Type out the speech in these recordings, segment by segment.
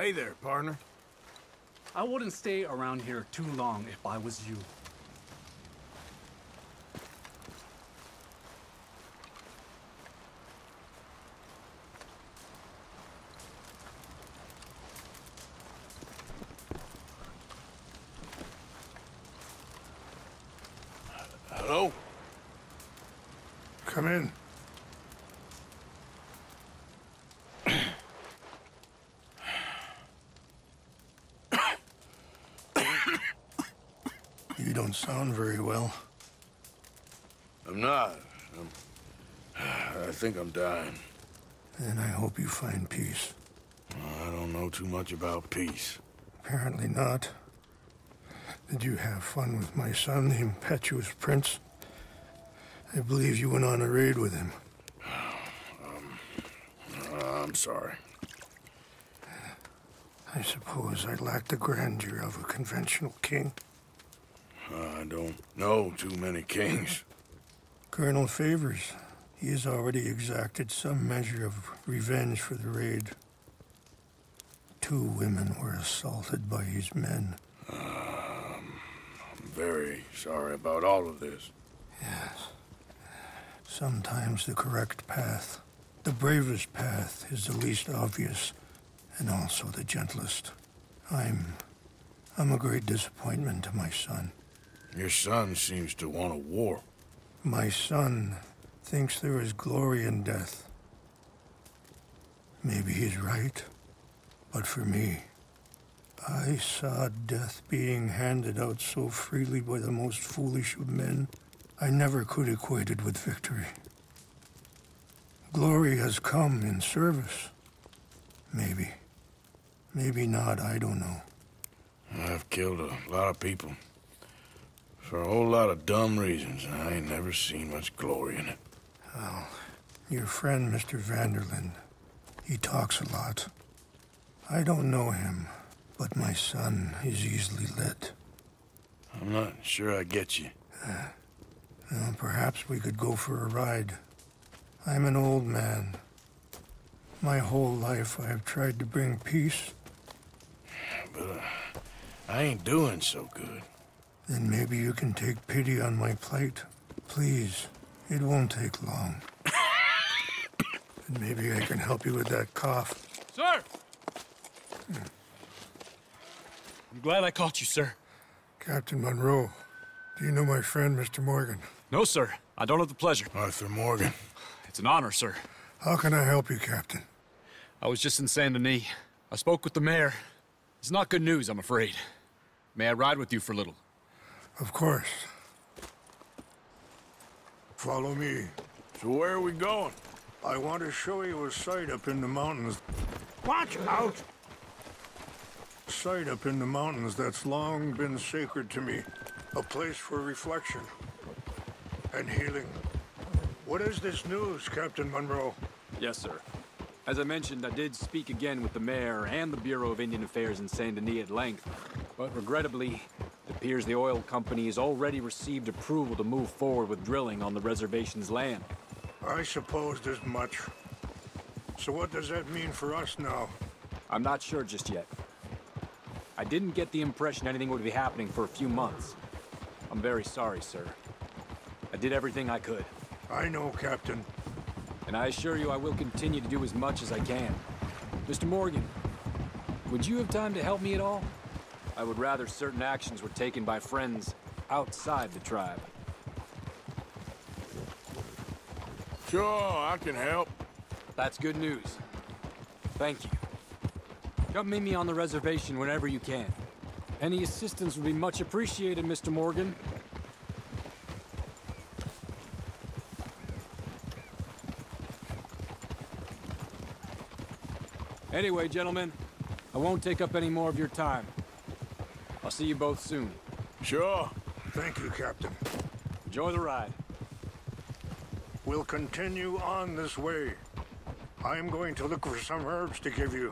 Hey there, partner. I wouldn't stay around here too long if I was you. Hello? Come in. You don't sound very well. I'm not. I think I'm dying. And I hope you find peace. I don't know too much about peace. Apparently not. Did you have fun with my son, the impetuous prince? I believe you went on a raid with him. I'm sorry. I suppose I lack the grandeur of a conventional king. I don't know too many kings. Colonel Favors, he has already exacted some measure of revenge for the raid. 2 women were assaulted by his men. I'm very sorry about all of this. Yes. Sometimes the correct path, the bravest path, is the least obvious, and also the gentlest. I'm a great disappointment to my son. Your son seems to want a war. My son thinks there is glory in death. Maybe he's right, but for me, I saw death being handed out so freely by the most foolish of men. I never could equate it with victory. Glory has come in service. Maybe. Maybe not, I don't know. I've killed a lot of people. For a whole lot of dumb reasons, and I ain't never seen much glory in it. Well, your friend, Mr. Vanderlyn, he talks a lot. I don't know him, but my son is easily led. I'm not sure I get you. Well, perhaps we could go for a ride. I'm an old man. My whole life I have tried to bring peace. But I ain't doing so good. Then maybe you can take pity on my plight. Please, it won't take long. And maybe I can help you with that cough. Sir! I'm glad I caught you, sir. Captain Monroe, do you know my friend, Mr. Morgan? No, sir. I don't have the pleasure. Arthur Morgan. It's an honor, sir. How can I help you, Captain? I was just in Saint Denis. I spoke with the mayor. It's not good news, I'm afraid. May I ride with you for a little? Of course. Follow me. So where are we going? I want to show you a site up in the mountains. Watch out! A site up in the mountains that's long been sacred to me. A place for reflection and healing. What is this news, Captain Monroe? Yes, sir. As I mentioned, I did speak again with the mayor and the Bureau of Indian Affairs in Saint Denis at length, but regrettably, it appears the oil company has already received approval to move forward with drilling on the reservation's land. I supposed as much. So what does that mean for us now? I'm not sure just yet. I didn't get the impression anything would be happening for a few months. I'm very sorry, sir. I did everything I could. I know, Captain. And I assure you I will continue to do as much as I can. Mr. Morgan, would you have time to help me at all? I would rather certain actions were taken by friends outside the tribe. Sure, I can help. That's good news. Thank you. Come meet me on the reservation whenever you can. Any assistance would be much appreciated, Mr. Morgan. Anyway, gentlemen, I won't take up any more of your time. I'll see you both soon. Sure. Thank you, Captain. Enjoy the ride. We'll continue on this way. I'm going to look for some herbs to give you.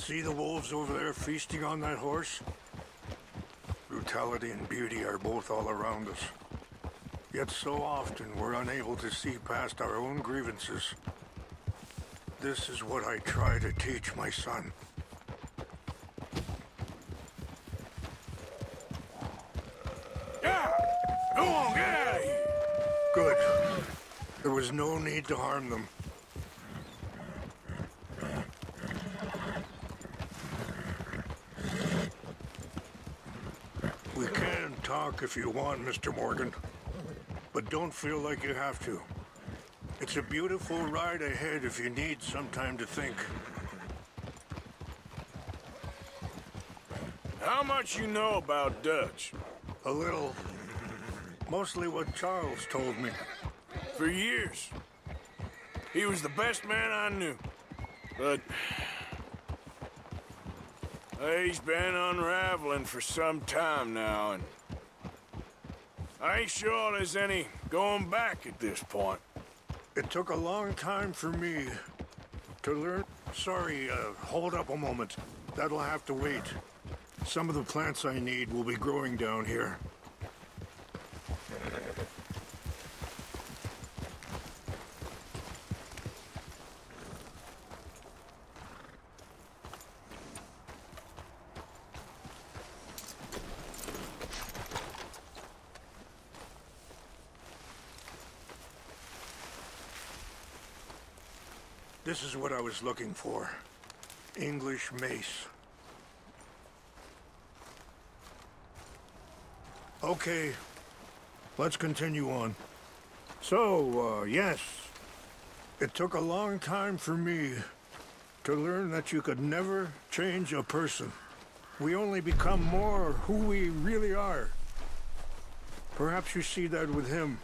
See the wolves over there feasting on that horse? Brutality and beauty are both all around us. Yet so often we're unable to see past our own grievances. This is what I try to teach my son. Yeah! Go on, get out of here! Good. There was no need to harm them. We can talk if you want, Mr. Morgan. But don't feel like you have to. It's a beautiful ride ahead if you need some time to think. How much you know about Dutch? A little. Mostly what Charles told me. For years. He was the best man I knew. But he's been unraveling for some time now, and I ain't sure there's any going back at this point. It took a long time for me to learn. Sorry, hold up a moment. That'll have to wait. Some of the plants I need will be growing down here. This is what I was looking for. English mace. Okay, let's continue on. So, yes, it took a long time for me to learn that you could never change a person. We only become more who we really are. Perhaps you see that with him,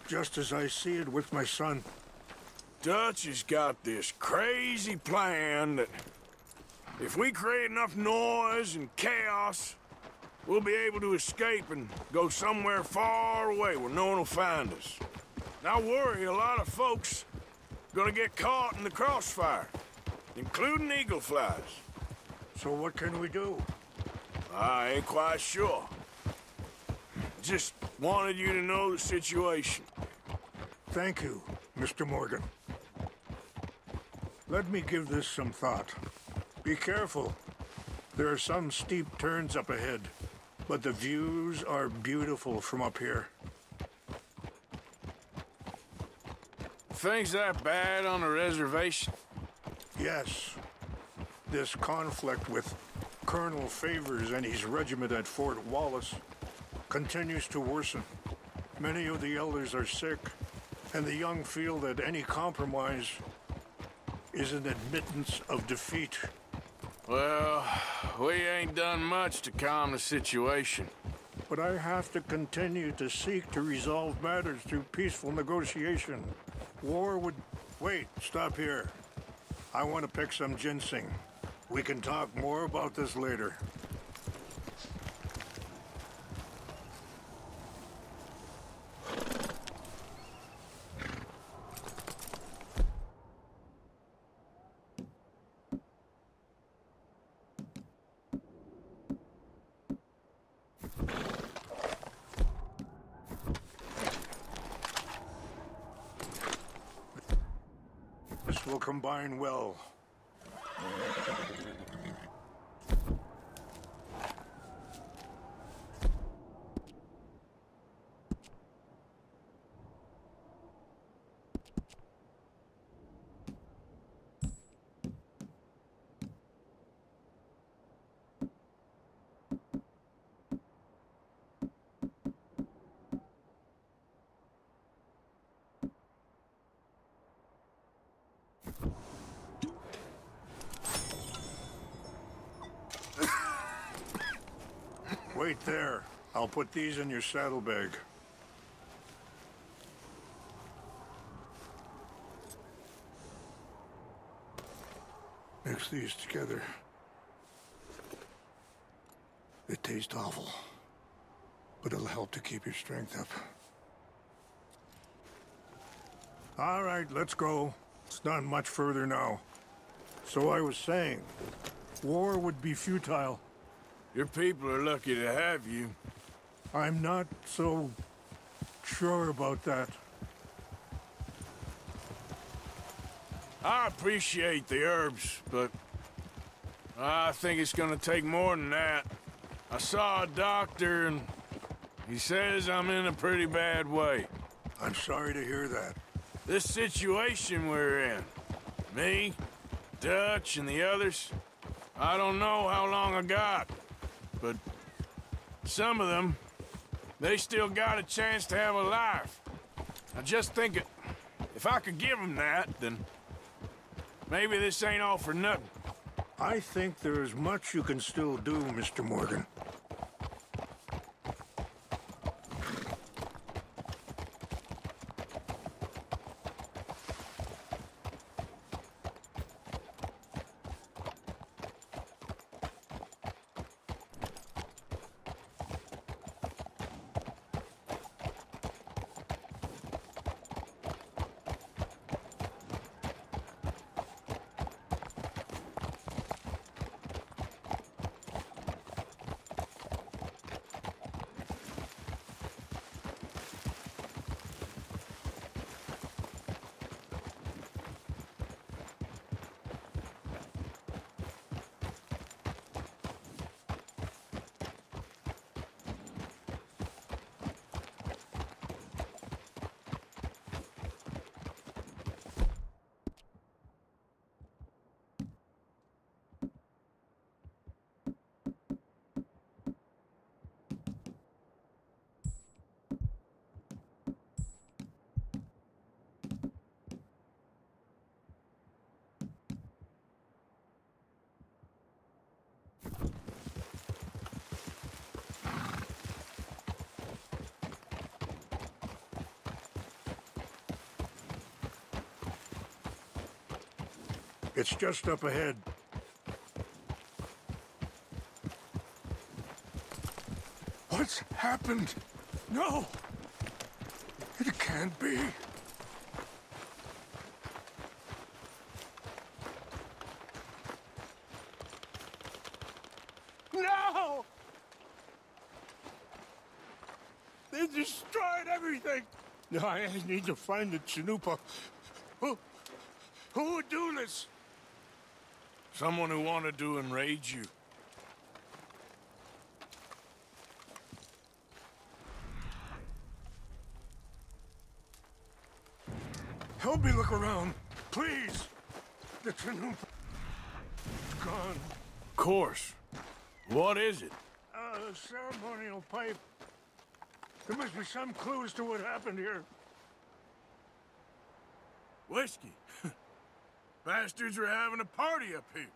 just as I see it with my son. Dutch has got this crazy plan that if we create enough noise and chaos, we'll be able to escape and go somewhere far away where no one will find us. And I worry a lot of folks are gonna get caught in the crossfire, including eagle flies. So what can we do? I ain't quite sure. Just wanted you to know the situation. Thank you, Mr. Morgan. Let me give this some thought. Be careful. There are some steep turns up ahead, but the views are beautiful from up here. Things that bad on the reservation? Yes. This conflict with Colonel Favors and his regiment at Fort Wallace continues to worsen. Many of the elders are sick, and the young feel that any compromise is an admittance of defeat. Well, we ain't done much to calm the situation. But I have to continue to seek to resolve matters through peaceful negotiation. War would... Wait, stop here. I want to pick some ginseng. We can talk more about this later. This will combine well. Wait there. I'll put these in your saddlebag. Mix these together. They taste awful, but it'll help to keep your strength up. All right, let's go. It's not much further now. So I was saying, war would be futile. Your people are lucky to have you. I'm not so sure about that. I appreciate the herbs, but I think it's gonna take more than that. I saw a doctor and he says I'm in a pretty bad way. I'm sorry to hear that. This situation we're in, me, Dutch, and the others, I don't know how long I got, but some of them, they still got a chance to have a life. I just think if I could give them that, then maybe this ain't all for nothing. I think there is much you can still do, Mr. Morgan. It's just up ahead. What's happened? No! It can't be. No! They destroyed everything! No, I need to find the Chanupa. Who would do this? Someone who wanted to enrage you. Help me look around, please. The Chanupa is gone. Of course. What is it? A ceremonial pipe. There must be some clues to what happened here. Whiskey. Bastards are having a party up here.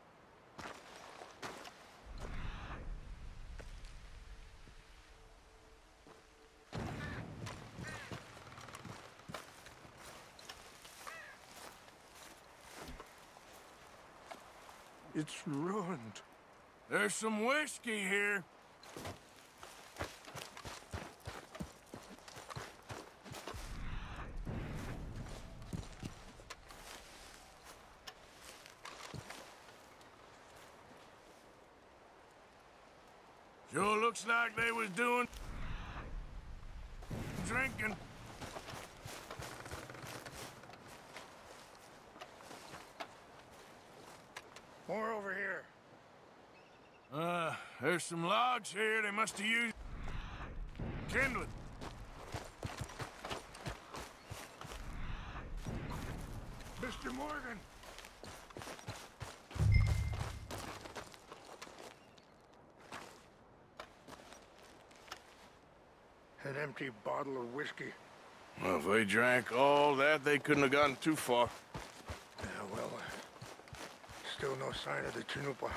It's ruined. There's some whiskey here. Sure looks like they was doing drinking. More over here. There's some logs here they must have used kindling. Mr. Morgan. An empty bottle of whiskey. Well, if they drank all that, they couldn't have gotten too far. Yeah, well, still no sign of the Chanupa.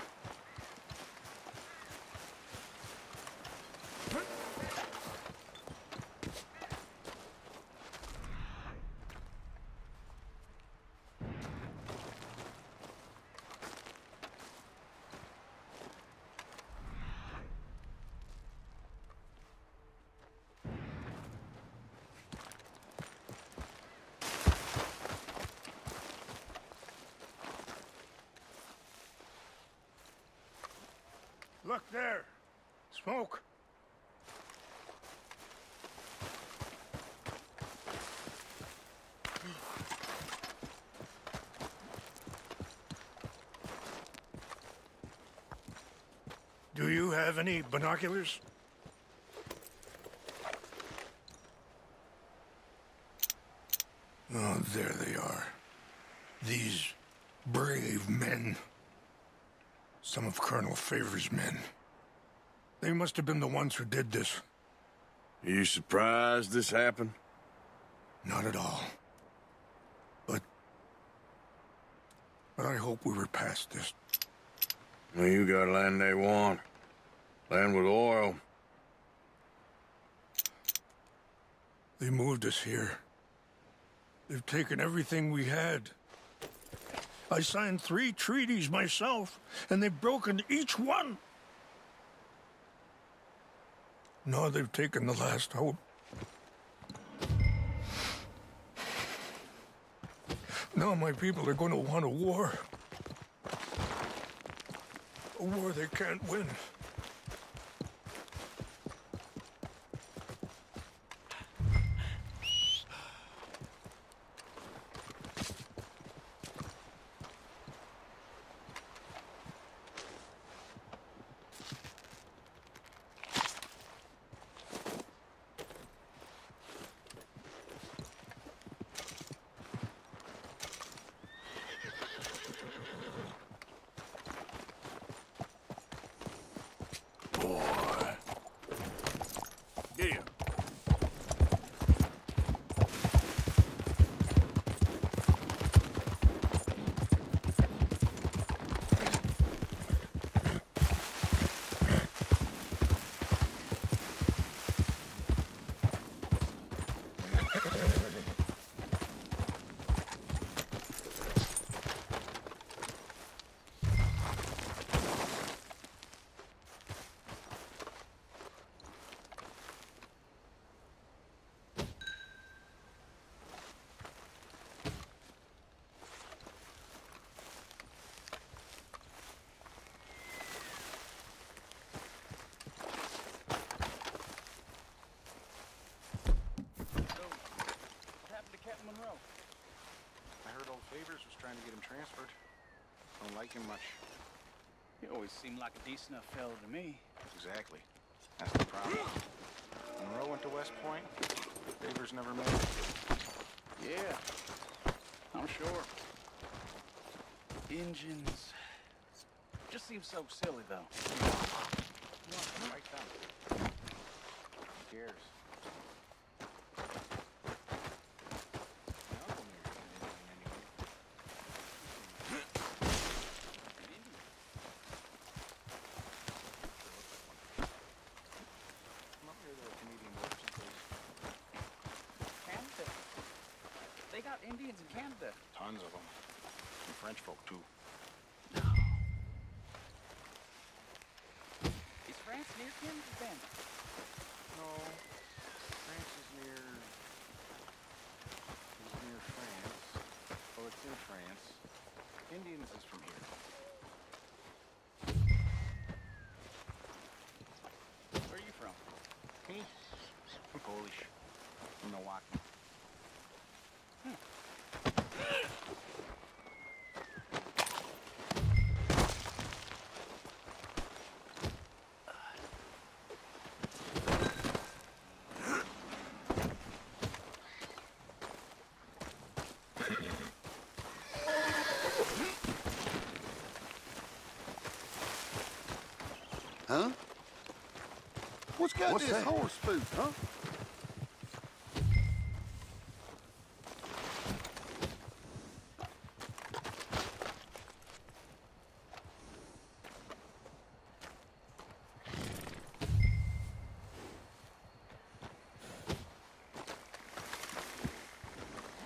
Look there. Smoke. Do you have any binoculars? Oh, there they are. These brave men. Some of Colonel Favor's men. They must have been the ones who did this. Are you surprised this happened? Not at all. But I hope we were past this. Well, you got land they want. Land with oil. They moved us here. They've taken everything we had. I signed 3 treaties myself, and they've broken each one. Now they've taken the last hope. Now my people are going to want a war. A war they can't win. Favors was trying to get him transferred. Don't like him much. He always seemed like a decent enough fellow to me. Exactly. That's the problem. Monroe went to West Point. Favors never made it. Yeah, I'm sure. Engines. Just seems so silly, though. Right down. Who cares? Indians in Canada. Tons of them. And French folk, too. Is France near Canada, then? No. France is near... France. Well, it's in France. Indians is from here. Where are you from? Me? I'm Polish. From Milwaukee. Huh? What's got this horse food, huh?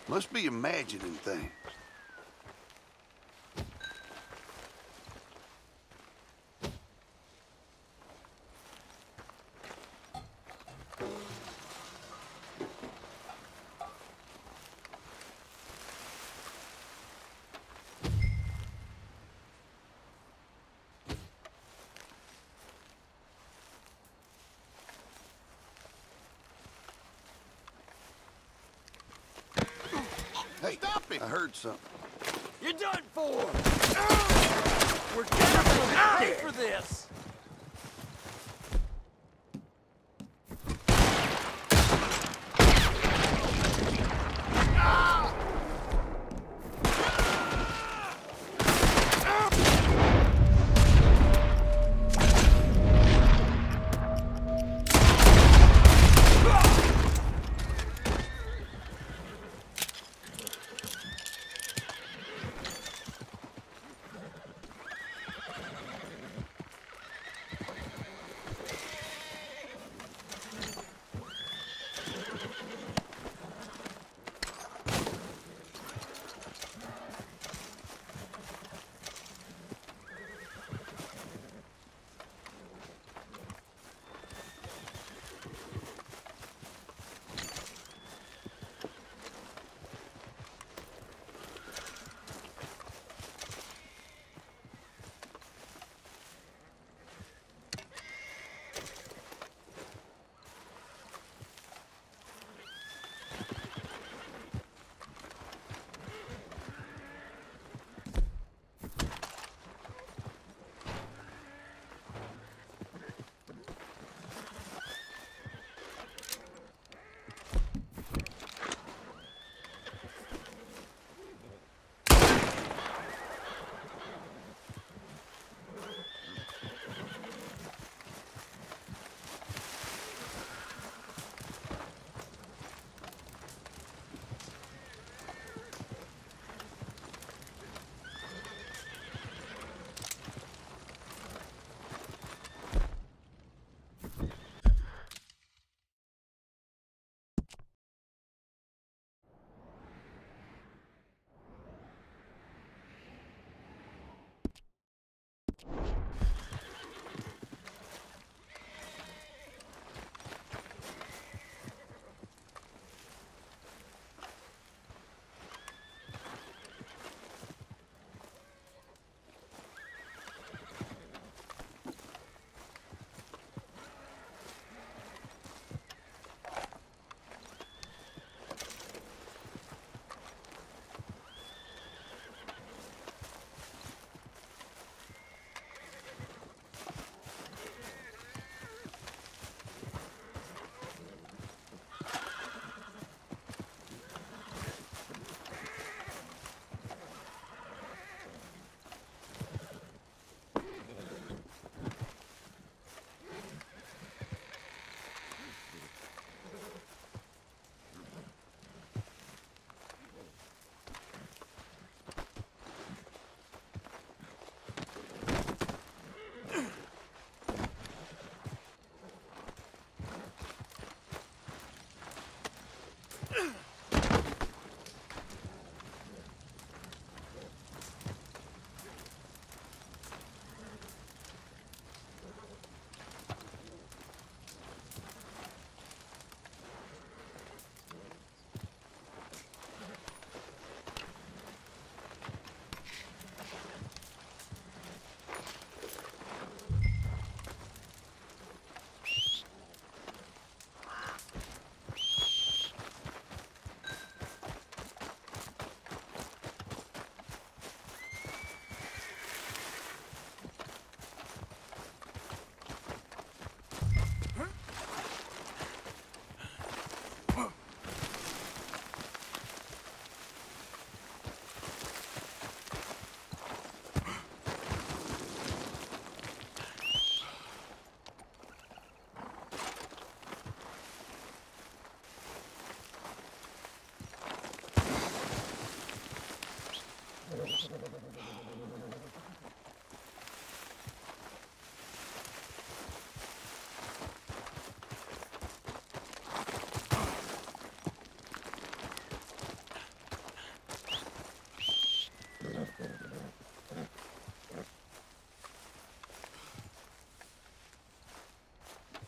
Must be imagining things. Hey, stop it! I heard something. You're done for! We're gonna pay for this!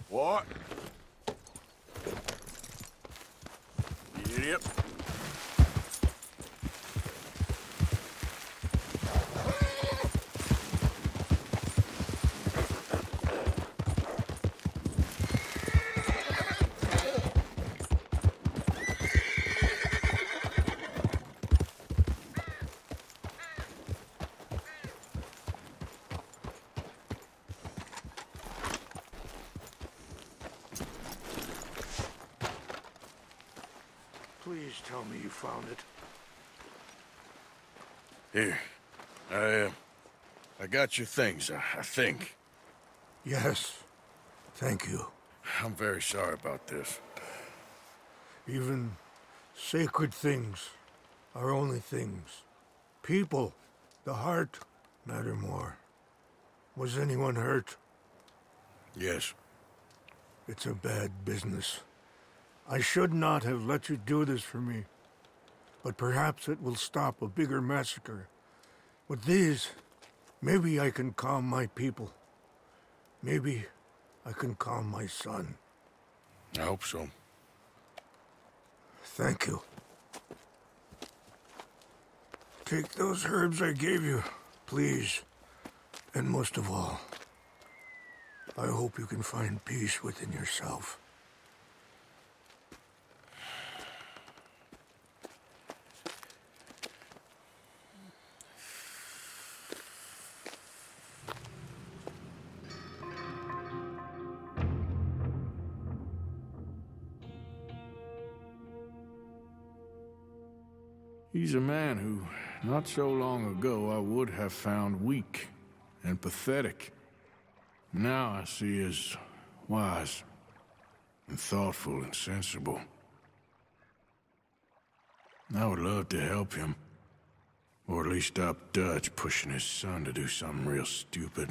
What? Yep. Please tell me you found it. Here. I got your things, I think. Yes. Thank you. I'm very sorry about this. Even sacred things are only things. People, the heart, matter more. Was anyone hurt? Yes. It's a bad business. I should not have let you do this for me. But perhaps it will stop a bigger massacre. With these, maybe I can calm my people. Maybe I can calm my son. I hope so. Thank you. Take those herbs I gave you, please. And most of all, I hope you can find peace within yourself. He's a man who, not so long ago, I would have found weak and pathetic. Now I see as wise and thoughtful and sensible. I would love to help him, or at least stop Dutch pushing his son to do something real stupid.